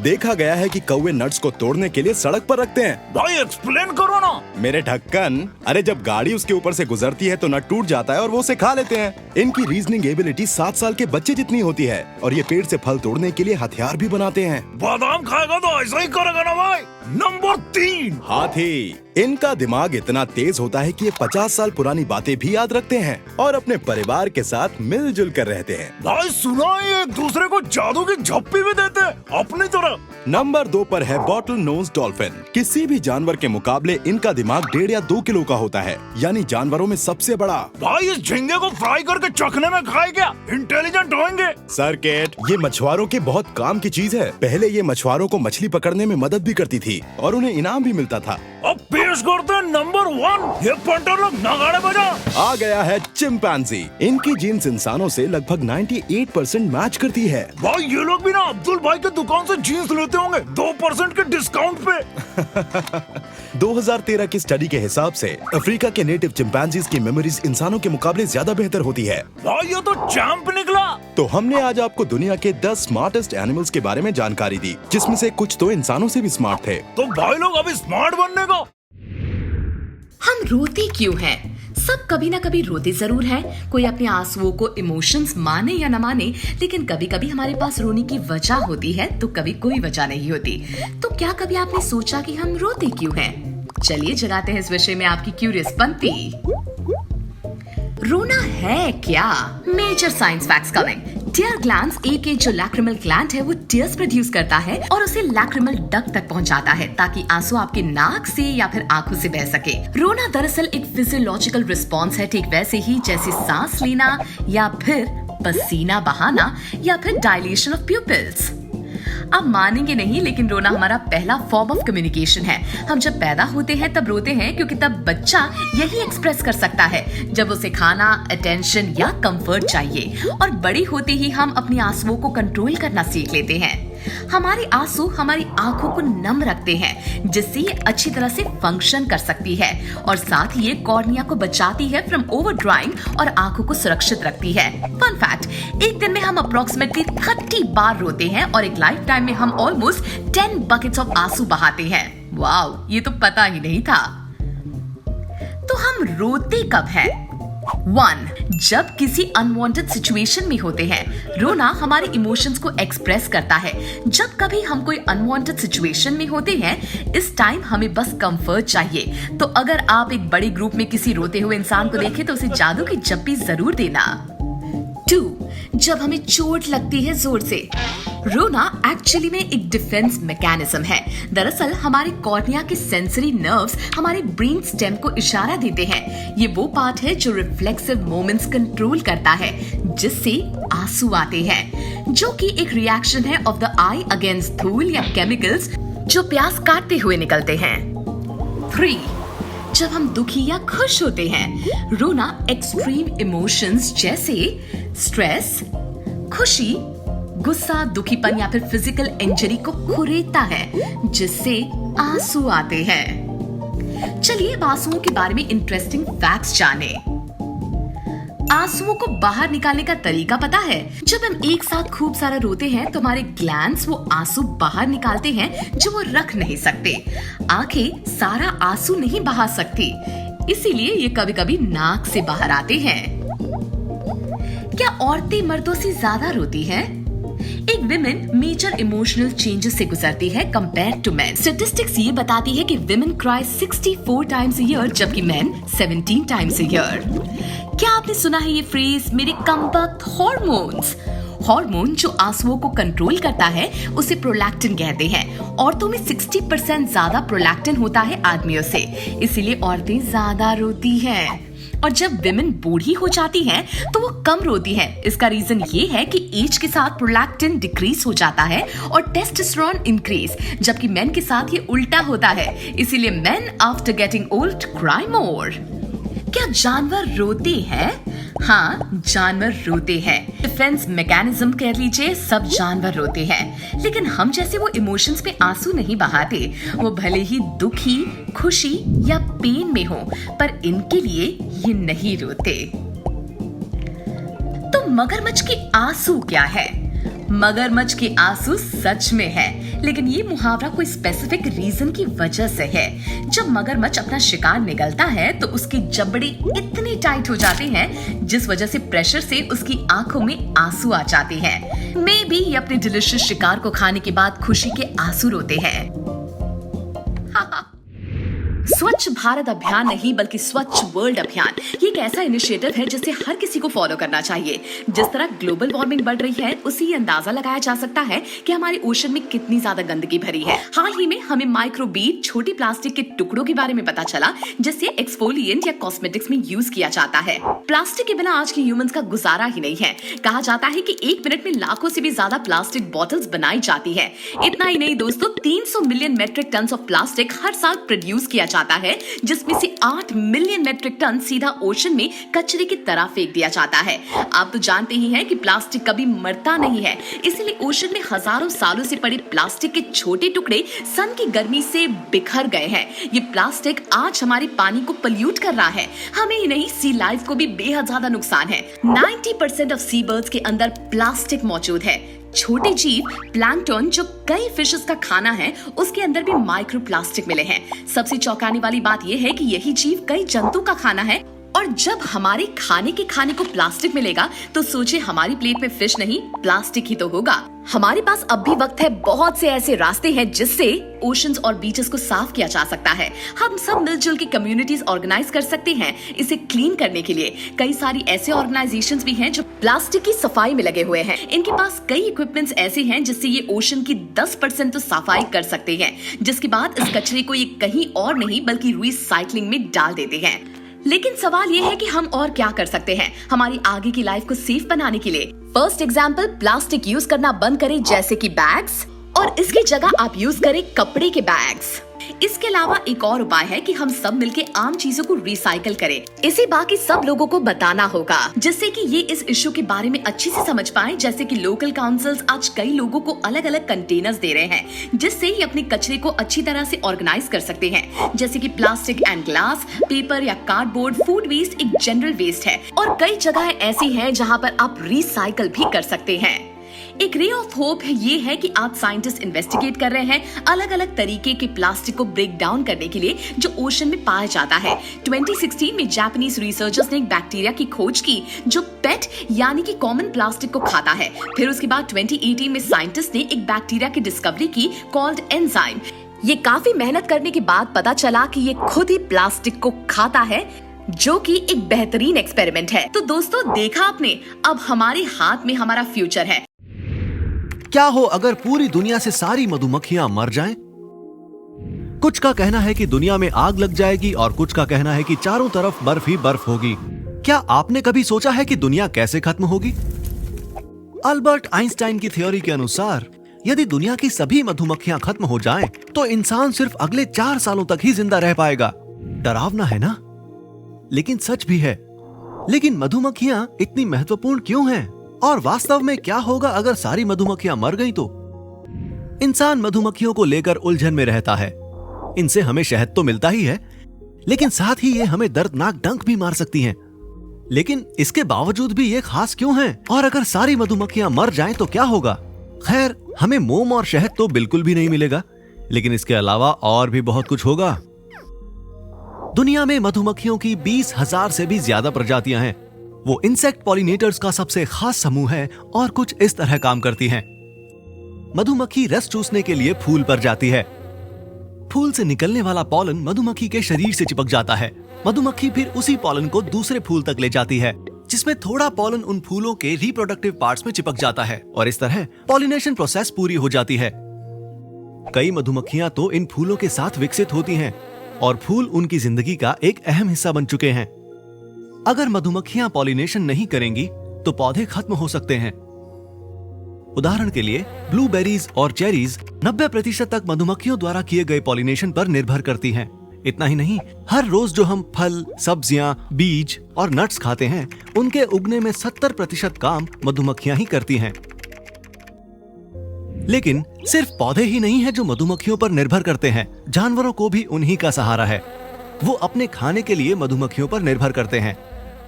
देखा गया है कि कौवे नट्स को तोड़ने के लिए सड़क पर रखते हैं। भाई एक्सप्लेन करो ना। मेरे ढक्कन। अरे जब गाड़ी उसके ऊपर से गुजरती है तो नट टूट जाता है और वो उसे खा लेते हैं। इनकी रीजनिंग एबिलिटी 7 साल के बच्चे जितनी होती है और ये पेड़ से फल तोड़ने के लिए हथियार भी बनाते हैं। बादाम खाएगा तो ऐसा ही करेगा ना भाई। नंबर 3 हाथी। इनका दिमाग इतना तेज होता है कि ये 50 साल पुरानी बातें भी याद रखते हैं और अपने परिवार के साथ मिलजुल कर रहते हैं। भाई सुना है ये एक दूसरे को जादू की झप्पी भी देते हैं अपनी तरह। नंबर 2 पर है बॉटल नोज डॉल्फिन। किसी भी जानवर के मुकाबले इनका दिमाग 1.5 या 2 किलो का होता है, यानी जानवरों में सबसे बड़ा। भाई इस झींगे को फ्राई करके चखने में खाए क्या? इंटेलिजेंट होंगे। सर्किट, ये मछुआरों के बहुत काम की चीज है। पहले ये मछुआरों को मछली पकड़ने में मदद भी करती थी और उन्हें इनाम भी मिलता था। अब पेश करते हैं नंबर 1, ये पंटर लोग नगाड़े बजा। आ गया है चिंपैंजी। इनकी जीन्स इंसानों से लगभग 98% मैच करती है। भाई ये लोग भी ना अब्दुल भाई की दुकान से जीन्स लेते होंगे 2% के डिस्काउंट पे। 2013 की स्टडी के हिसाब से अफ्रीका के नेटिव चिंपैंजीज की मेमोरीज इंसानों के मुकाबले ज्यादा बेहतर होती है। भाई ये तो चैंप निकला। तो हमने आज आपको दुनिया के 10 स्मार्टेस्ट एनिमल्स के बारे में जानकारी दी, जिसमें से कुछ तो इंसानों से भी स्मार्ट थे। तो भाई लोग अभी स्मार्ट बनने का। हम रोते क्यों हैं? सब कभी ना कभी रोते जरूर हैं। कोई अपने आंसुओं को इमोशंस माने या न माने, लेकिन कभी कभी हमारे पास रोने की वजह होती है तो कभी कोई वजह नहीं होती। तो क्या कभी आपने सोचा कि हम रोते क्यों हैं? चलिए जगाते हैं इस विषय में आपकी क्यूरियस पंती। रोना है क्या? Major science facts coming. Tear glands, एक जो लैक्रिमल ग्लैंड है, वो टीयर्स प्रोड्यूस करता है और उसे लैक्रिमल डक्ट तक पहुंचाता है ताकि आंसू आपके नाक से या फिर आंखों से बह सके। रोना दरअसल एक फिजियोलॉजिकल रिस्पॉन्स है, ठीक वैसे ही जैसे सांस लेना या फिर पसीना बहाना या फिर डायलेशन ऑफ प्यूपिल्स। आप मानेंगे नहीं, लेकिन रोना हमारा पहला फॉर्म ऑफ कम्युनिकेशन है। हम जब पैदा होते हैं तब रोते हैं क्योंकि तब बच्चा यही एक्सप्रेस कर सकता है जब उसे खाना, अटेंशन या कंफर्ट चाहिए। और बड़ी होते ही हम अपनी आंसुओं को कंट्रोल करना सीख लेते हैं। हमारे आंसू हमारी आंखों को नम रखते हैं, जिससे ये अच्छी तरह से फंक्शन कर सकती है और साथ ही ये कॉर्निया को बचाती है फ्रॉम ओवर ड्राइंग और आंखों को सुरक्षित रखती है। फन फैक्ट, एक दिन में हम अप्रोक्सीमेटली 30 बार रोते हैं और एक लाइफ टाइम में हम ऑलमोस्ट 10 बकेट्स ऑफ आंसू बहाते हैं। वाओ, ये तो पता ही नहीं था। तो हम रोते कब हैं? 1. जब किसी अनवांटेड सिचुएशन में होते हैं। रोना हमारे इमोशंस को एक्सप्रेस करता है। जब कभी हम कोई अनवांटेड सिचुएशन में होते हैं, इस टाइम हमें बस कंफर्ट चाहिए। तो अगर आप एक बड़े ग्रुप में किसी रोते हुए इंसान को देखें तो उसे जादू की झप्पी जरूर देना। 2. जब हमें चोट लगती है जोर से। रोना एक्चुअली में एक डिफेंस मैकेनिज्म है। दरअसल हमारे कॉर्निया के सेंसरी नर्व्स हमारे ब्रेन स्टेम को इशारा देते हैं। ये वो पार्ट है जो रिफ्लेक्सिव मोमेंट्स कंट्रोल करता है, जिससे आंसू आते हैं, जो कि एक रिएक्शन है ऑफ द आई अगेंस्ट धूल या केमिकल्स जो प्यास काटते हुए निकलते हैं। 3. जब हम दुखी या खुश होते हैं। रोना एक्सट्रीम इमोशंस जैसे स्ट्रेस, खुशी, गुस्सा, दुखीपन या फिर फिजिकल इंजरी को कुरेदता है, जिससे आंसू आते हैं। चलिए अब आंसुओं के बारे में इंटरेस्टिंग फैक्ट्स जाने। आंसुओं को बाहर निकालने का तरीका पता है? जब हम एक साथ खूब सारा रोते हैं तो हमारे ग्लैंड्स वो आंसू बाहर निकालते हैं जो वो रख नहीं सकते। आंखें सारा आंसू नहीं बहा सकती, इसीलिए ये कभी कभी नाक से बाहर आते हैं। क्या औरतें मर्दों से ज्यादा रोती हैं? एक विमेन मेजर इमोशनल चेंजेस से गुजरती है कंपेयर टू मेन। स्टैटिस्टिक्स ये बताती है कि women cry 64 times a year, जबकि मेन 17 टाइम्स अ ईयर। क्या आपने सुना है ये फ्रेज, मेरे कमबख्त हॉर्मोन्स? हार्मोन जो आंसुओं को कंट्रोल करता है उसे प्रोलैक्टिन कहते हैं। औरतों में 60% ज्यादा प्रोलैक्टिन होता है आदमियों से, इसीलिए औरतें ज्यादा रोती हैं। और जब विमेन बूढ़ी हो जाती हैं तो वो कम रोती हैं। इसका रीजन ये है कि एज के साथ प्रोलैक्टिन डिक्रीज हो जाता है और टेस्टोस्टेरोन इंक्रीज, जबकि मेन के साथ ये उल्टा होता है। इसीलिए men after getting old cry more. क्या जानवर रोते हैं? हाँ, जानवर रोते हैं। डिफेंस मैकेनिज्म कह लीजिए, सब जानवर रोते हैं, लेकिन हम जैसे वो इमोशंस पे आंसू नहीं बहाते। वो भले ही दुखी, खुशी या पेन में हो, पर इनके लिए ये नहीं रोते। तो मगरमच्छ के आंसू क्या है? मगरमच्छ के आंसू सच में है, लेकिन ये मुहावरा कोई स्पेसिफिक रीजन की वजह से है। जब मगरमच्छ अपना शिकार निगलता है तो उसकी जबड़े इतने टाइट हो जाते हैं, जिस वजह से प्रेशर से उसकी आंखों में आंसू आ जाते हैं। मे बी ये अपने डिलिशियस शिकार को खाने के बाद खुशी के आंसू रोते हैं। स्वच्छ भारत अभियान नहीं बल्कि स्वच्छ वर्ल्ड अभियान ये एक ऐसा इनिशिएटिव है जिसे हर किसी को फॉलो करना चाहिए। जिस तरह ग्लोबल वार्मिंग बढ़ रही है उसी ये अंदाजा लगाया जा सकता है कि हमारे ओशन में कितनी ज्यादा गंदगी भरी है। हाल ही में हमें माइक्रोबीड छोटी प्लास्टिक के टुकड़ों के बारे में पता चला जिसे एक्सफोलिएंट या कॉस्मेटिक्स में यूज किया जाता है। प्लास्टिक के बिना आज के ह्यूमंस का गुजारा ही नहीं है। कहा जाता है कि 1 मिनट में लाखों से भी ज्यादा प्लास्टिक बॉटल्स बनाई जाती है। इतना ही नहीं दोस्तों, 300 million metric ton of plastic हर साल प्रोड्यूस किया जाता है, जिसमें से 8 मिलियन मेट्रिक टन सीधा ओशन में कचरे की तरह फेंक दिया जाता है। आप तो जानते ही हैं कि प्लास्टिक कभी मरता नहीं है, इसलिए ओशन में हजारों सालों से पड़े प्लास्टिक के छोटे टुकड़े सन की गर्मी से बिखर गए हैं। ये प्लास्टिक आज हमारे पानी को पोल्यूट कर रहा है। हमें ही नहीं, सी लाइफ को भी बेहद ज्यादा नुकसान है। 90% ऑफ सी बर्ड्स के अंदर प्लास्टिक मौजूद है। छोटे जीव प्लैंकटन जो कई फिशेस का खाना है उसके अंदर भी माइक्रो प्लास्टिक मिले हैं। सबसे चौंकाने वाली बात यह है कि यही जीव कई जंतु का खाना है, और जब हमारे खाने को प्लास्टिक मिलेगा तो सोचे हमारी प्लेट में फिश नहीं प्लास्टिक ही तो होगा। हमारे पास अब भी वक्त है, बहुत से ऐसे रास्ते हैं जिससे ओशंस और बीचेस को साफ किया जा सकता है। हम सब मिलजुल के कम्युनिटीज ऑर्गेनाइज कर सकते हैं इसे क्लीन करने के लिए। कई सारी ऐसे ऑर्गेनाइजेशंस भी हैं जो प्लास्टिक की सफाई में लगे हुए हैं। इनके पास कई इक्विपमेंट्स ऐसे हैं जिससे ये ओशन की 10% तो सफाई कर सकते हैं, जिसके बाद इस कचरे को ये कहीं और नहीं बल्कि रिसाइकलिंग में डाल देते हैं। लेकिन सवाल ये है कि हम और क्या कर सकते हैं हमारी आगे की लाइफ को सेफ बनाने के लिए। फर्स्ट एग्जाम्पल, प्लास्टिक यूज करना बंद करें जैसे कि बैग्स, और इसकी जगह आप यूज करें कपड़े के बैग्स। इसके अलावा एक और उपाय है कि हम सब मिलके आम चीजों को रिसाइकल करें। इसे बाकी सब लोगों को बताना होगा जिससे कि ये इस इश्यू के बारे में अच्छे से समझ पाए। जैसे कि लोकल काउंसिल्स आज कई लोगों को अलग अलग कंटेनर्स दे रहे हैं जिससे ये अपने कचरे को अच्छी तरह से ऑर्गेनाइज कर सकते हैं। जैसे कि प्लास्टिक एंड ग्लास, पेपर या कार्डबोर्ड, फूड वेस्ट एक जनरल वेस्ट है, और कई जगह ऐसी हैं जहां पर आप रिसाइकल भी कर सकते हैं। एक रे ऑफ होप ये है कि आज साइंटिस्ट इन्वेस्टिगेट कर रहे हैं अलग अलग तरीके के प्लास्टिक को ब्रेक डाउन करने के लिए जो ओशन में पाया जाता है। 2016 में जापानीज रिसर्चर्स ने एक बैक्टीरिया की खोज की जो पेट यानी कि कॉमन प्लास्टिक को खाता है। फिर उसके बाद 2018 में साइंटिस्ट ने एक बैक्टीरिया की डिस्कवरी की कॉल्ड एंजाइम। ये काफी मेहनत करने के बाद पता चला कि ये खुद ही प्लास्टिक को खाता है, जो कि एक बेहतरीन एक्सपेरिमेंट है। तो दोस्तों, देखा आपने, अब हमारे हाथ में हमारा फ्यूचर है। क्या हो अगर पूरी दुनिया से सारी मधुमक्खियां मर जाएं? कुछ का कहना है कि दुनिया में आग लग जाएगी और कुछ का कहना है कि चारों तरफ बर्फ ही बर्फ होगी। क्या आपने कभी सोचा है कि दुनिया कैसे खत्म होगी? अल्बर्ट आइंस्टाइन की थ्योरी के अनुसार यदि दुनिया की सभी मधुमक्खियां खत्म हो जाएं, तो इंसान सिर्फ अगले 4 सालों तक ही जिंदा रह पाएगा। डरावना है ना? लेकिन सच भी है। लेकिन मधुमक्खियां इतनी महत्वपूर्ण क्यों हैं? और वास्तव में क्या होगा अगर सारी मधुमक्खियां मर गईं तो? इंसान मधुमक्खियों को लेकर उलझन में रहता है। इनसे हमें शहद तो मिलता ही है, लेकिन साथ ही ये हमें दर्दनाक डंक भी मार सकती हैं। लेकिन इसके बावजूद भी ये खास क्यों हैं? और अगर सारी मधुमक्खियां मर जाएं तो क्या होगा? खैर, हमें मोम और शहद तो बिल्कुल भी नहीं मिलेगा, लेकिन इसके अलावा और भी बहुत कुछ होगा। दुनिया में मधुमक्खियों की 20,000 से भी ज्यादा प्रजातियां हैं। वो इंसेक्ट पॉलिनेटर्स का सबसे खास समूह है और कुछ इस तरह काम करती हैं। मधुमक्खी रस चूसने के लिए फूल पर जाती है। फूल से निकलने वाला पॉलन मधुमक्खी के शरीर से चिपक जाता है। मधुमक्खी फिर उसी पॉलन को दूसरे फूल तक ले जाती है, जिसमें थोड़ा पॉलन उन फूलों के रिप्रोडक्टिव पार्ट्स में चिपक जाता है, और इस तरह पॉलिनेशन प्रोसेस पूरी हो जाती है। कई मधुमक्खियां तो इन फूलों के साथ विकसित होती हैं और फूल उनकी जिंदगी का एक अहम हिस्सा बन चुके हैं। अगर मधुमक्खियां पॉलिनेशन नहीं करेंगी तो पौधे खत्म हो सकते हैं। उदाहरण के लिए ब्लूबेरीज और चेरीज 90% तक मधुमक्खियों द्वारा किए गए पॉलिनेशन पर निर्भर करती हैं। इतना ही नहीं, हर रोज जो हम फल, सब्जियां, बीज और नट्स खाते हैं, उनके उगने में 70% काम मधुमक्खियां ही करती हैं। लेकिन सिर्फ पौधे ही नहीं है जो मधुमक्खियों पर निर्भर करते हैं, जानवरों को भी उन्हीं का सहारा है। वो अपने खाने के लिए मधुमक्खियों पर निर्भर करते हैं।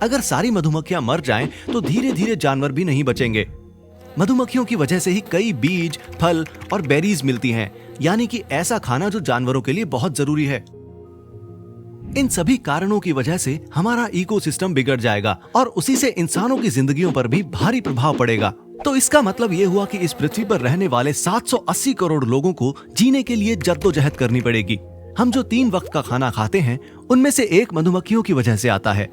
अगर सारी मधुमक्खियां मर जाएं, तो धीरे धीरे जानवर भी नहीं बचेंगे। मधुमक्खियों की वजह से ही कई बीज, फल और बेरीज मिलती हैं, यानी कि ऐसा खाना जो जानवरों के लिए बहुत जरूरी है। इन सभी कारणों की वजह से हमारा इकोसिस्टम बिगड़ जाएगा और उसी से इंसानों की जिंदगियों पर भी भारी प्रभाव पड़ेगा। तो इसका मतलब ये हुआ कि इस पृथ्वी पर रहने वाले 780 करोड़ लोगों को जीने के लिए जद्दोजहद करनी पड़ेगी। हम जो 3 वक्त का खाना खाते हैं उनमें से एक मधुमक्खियों की वजह से आता है।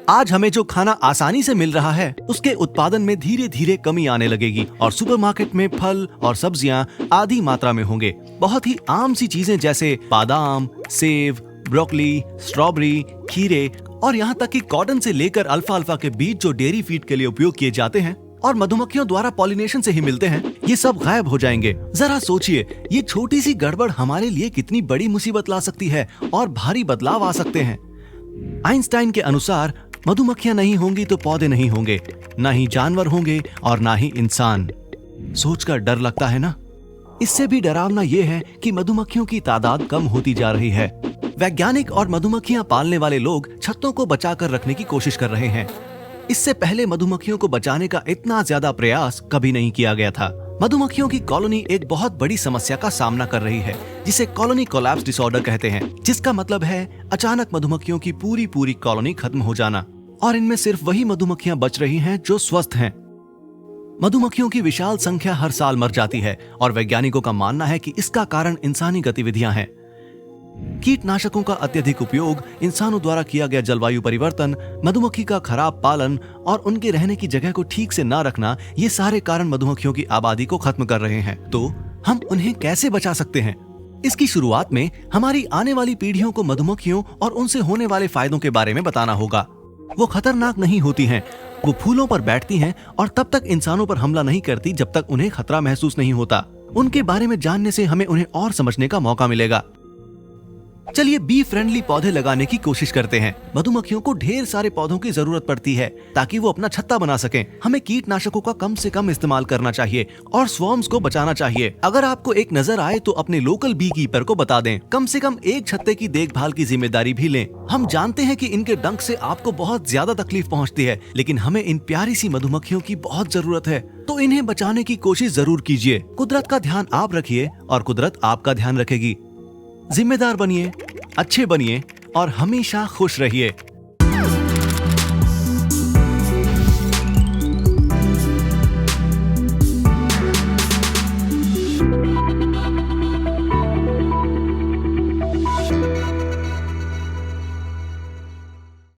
आज हमें जो खाना आसानी से मिल रहा है उसके उत्पादन में धीरे धीरे कमी आने लगेगी और सुपरमार्केट में फल और सब्जियां आधी मात्रा में होंगे। बहुत ही आम सी चीजें जैसे बादाम, सेब, ब्रोकली, स्ट्रॉबेरी, खीरे और यहाँ तक कि कॉटन से लेकर अल्फाल्फा के बीज जो डेयरी फीड के लिए उपयोग किए जाते हैं और मधुमक्खियों द्वारा पॉलिनेशन से ही मिलते हैं, ये सब गायब हो जाएंगे। जरा सोचिए, ये छोटी सी गड़बड़ हमारे लिए कितनी बड़ी मुसीबत ला सकती है और भारी बदलाव आ सकते हैं। आइंस्टाइन के अनुसार मधुमक्खियां नहीं होंगी तो पौधे नहीं होंगे, ना ही जानवर होंगे और ना ही इंसान। सोचकर डर लगता है ना? इससे भी डरावना ये है कि मधुमक्खियों की तादाद कम होती जा रही है। वैज्ञानिक और मधुमक्खियां पालने वाले लोग छत्तों को बचाकर रखने की कोशिश कर रहे हैं। इससे पहले मधुमक्खियों को बचाने का इतना ज्यादा प्रयास कभी नहीं किया गया था। मधुमक्खियों की कॉलोनी एक बहुत बड़ी समस्या का सामना कर रही है जिसे कॉलोनी कोलैप्स डिसऑर्डर कहते हैं, जिसका मतलब है अचानक मधुमक्खियों की पूरी कॉलोनी खत्म हो जाना और इनमें सिर्फ वही मधुमक्खियां बच रही हैं जो स्वस्थ हैं। मधुमक्खियों की विशाल संख्या हर साल मर जाती है और वैज्ञानिकों का मानना है कि इसका कारण इंसानी गतिविधियां हैं। कीटनाशकों का अत्यधिक उपयोग, इंसानों द्वारा किया गया जलवायु परिवर्तन, मधुमक्खी का खराब पालन और उनके रहने की जगह को ठीक से न रखना, ये सारे कारण मधुमक्खियों की आबादी को खत्म कर रहे हैं। तो हम उन्हें कैसे बचा सकते हैं? इसकी शुरुआत में हमारी आने वाली पीढ़ियों को मधुमक्खियों और उनसे होने वाले फायदों के बारे में बताना होगा। वो खतरनाक नहीं होती हैं, वो फूलों पर बैठती हैं और तब तक इंसानों पर हमला नहीं करती जब तक उन्हें खतरा महसूस नहीं होता। उनके बारे में जानने से हमें उन्हें और समझने का मौका मिलेगा। चलिए बी फ्रेंडली पौधे लगाने की कोशिश करते हैं। मधुमक्खियों को ढेर सारे पौधों की जरूरत पड़ती है ताकि वो अपना छत्ता बना सकें। हमें कीटनाशकों का कम से कम इस्तेमाल करना चाहिए और स्वॉर्म्स को बचाना चाहिए। अगर आपको एक नजर आए तो अपने लोकल बी कीपर को बता दें। कम से कम एक छत्ते की देखभाल की जिम्मेदारी भी लें। हम जानते हैं कि इनके डंक से आपको बहुत ज्यादा तकलीफ पहुँचती है, लेकिन हमें इन प्यारी सी मधुमक्खियों की बहुत जरूरत है, तो इन्हें बचाने की कोशिश जरूर कीजिए। कुदरत का ध्यान आप रखिए और कुदरत आपका ध्यान रखेगी। जिम्मेदार बनिए, अच्छे बनिए और हमेशा खुश रहिए।